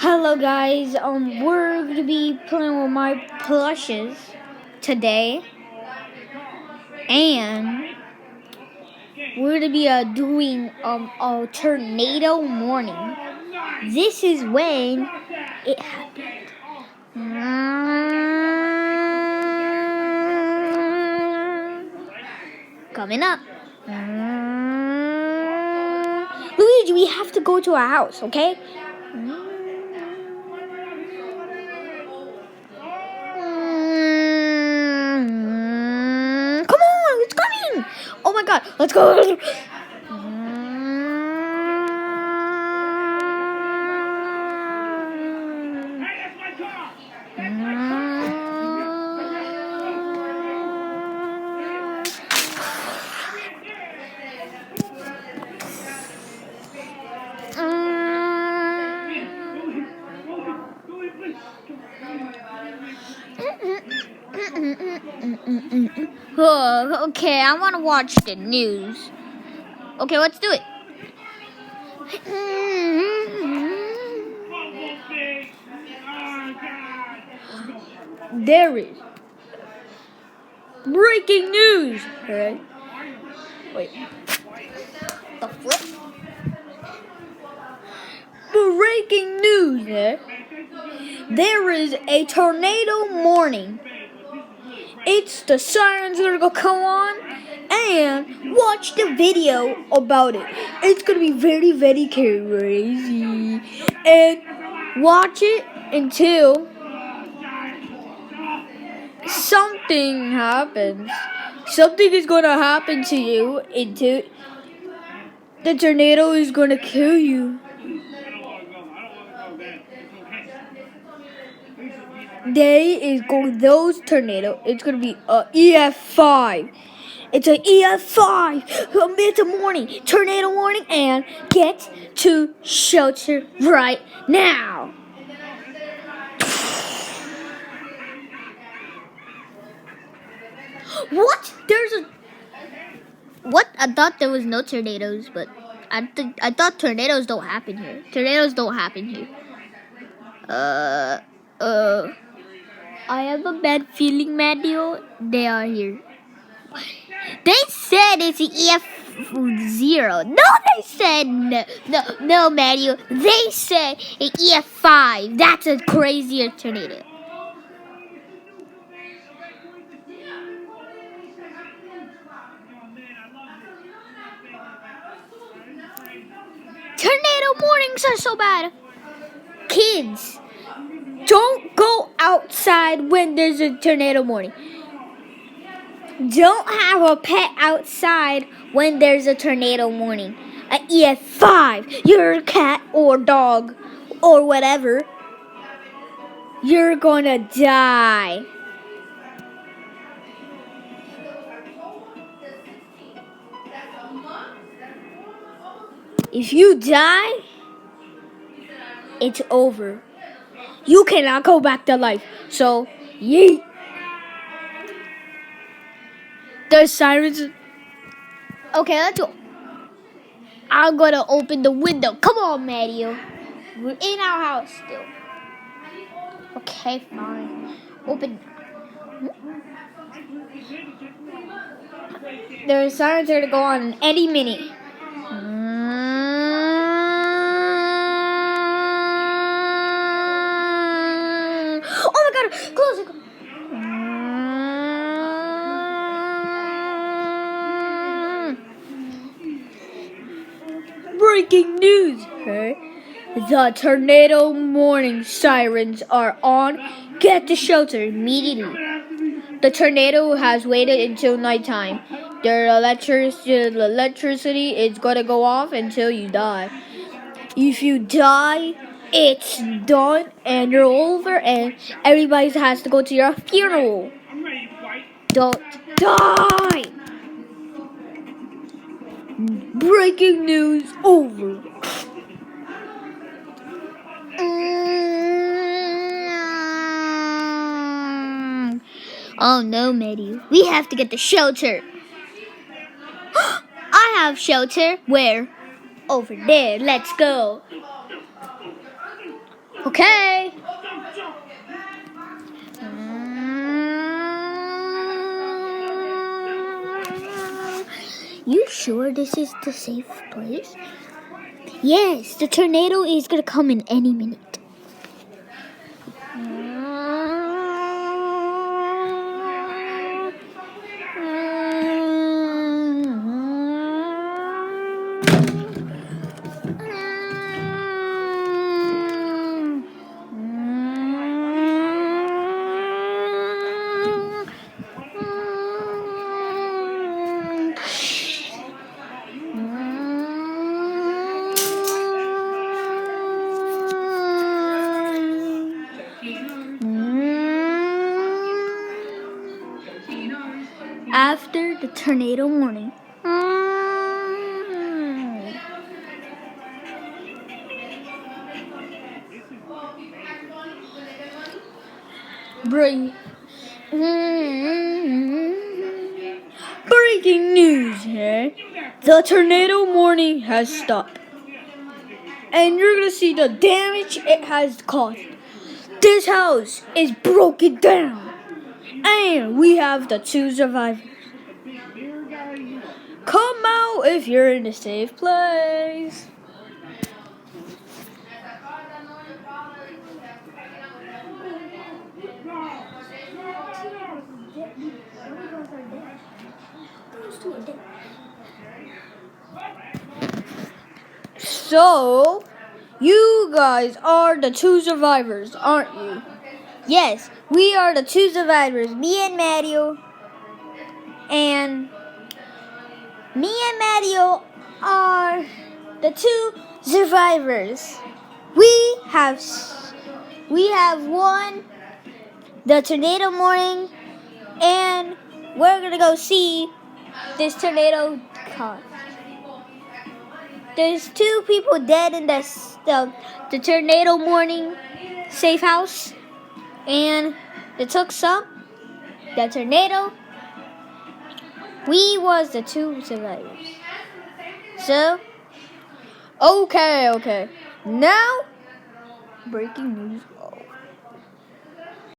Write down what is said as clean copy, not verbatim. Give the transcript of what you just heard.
Hello guys, we're gonna be playing with my plushes today, and we're gonna be doing a tornado warning. This is when it happened. Coming up. Luigi, we have to go to our house, okay? Come on, it's coming! Oh my god, let's go! Oh, okay, I want to watch the news. Okay, let's do it. There is breaking news. All right. Wait. The flip. Breaking news. There is a tornado warning. It's the sirens that are gonna come on, and watch the video about it. It's gonna be very, very crazy. And watch it until something happens. Something is gonna happen to you until the tornado is gonna kill you. Those tornado. It's gonna be a EF5. It's an EF5. It's a warning, tornado warning, and get to shelter right now. What? What? I thought there was no tornadoes, but I thought tornadoes don't happen here. Tornadoes don't happen here. I have a bad feeling, Mario. They are here. They said it's an EF0. No, they said no, Mario. They said an EF5. That's a crazier tornado. Tornado warnings are so bad. Kids, don't go outside when there's a tornado warning. Don't have a pet outside when there's a tornado warning. An EF5, your cat or dog or whatever, you're gonna die. If you die, it's over. You cannot go back to life. So, yeet. The sirens. Okay, let's go. I'm gonna open the window. Come on, Mario. We're in our house still. Okay, fine. Open. The sirens are to go on any minute. Oh my god! Close it. Breaking news! The tornado warning sirens are on. Get to shelter immediately. The tornado has waited until nighttime. The electricity is gonna go off until you die. If you die, it's done and you're over, and everybody has to go to your funeral. Don't die! Breaking news over. Oh no, Maddie. We have to get the shelter. I have shelter. Where? Over there. Let's go. Okay. You sure this is the safe place? Yes, the tornado is gonna come in any minute. After the tornado warning. Breaking news here. The tornado warning has stopped. And you're gonna see the damage it has caused. This house is broken down. And we have the 2 survivors. Come out if you're in a safe place. So, you guys are the 2 survivors, aren't you? Yes, we are the 2 survivors. Me and Mario are the 2 survivors. We have won the tornado warning, and we're gonna go see this tornado car. There's 2 people dead in the tornado warning safe house, and they took the tornado. We was the 2 survivors. So, okay. Now, breaking news.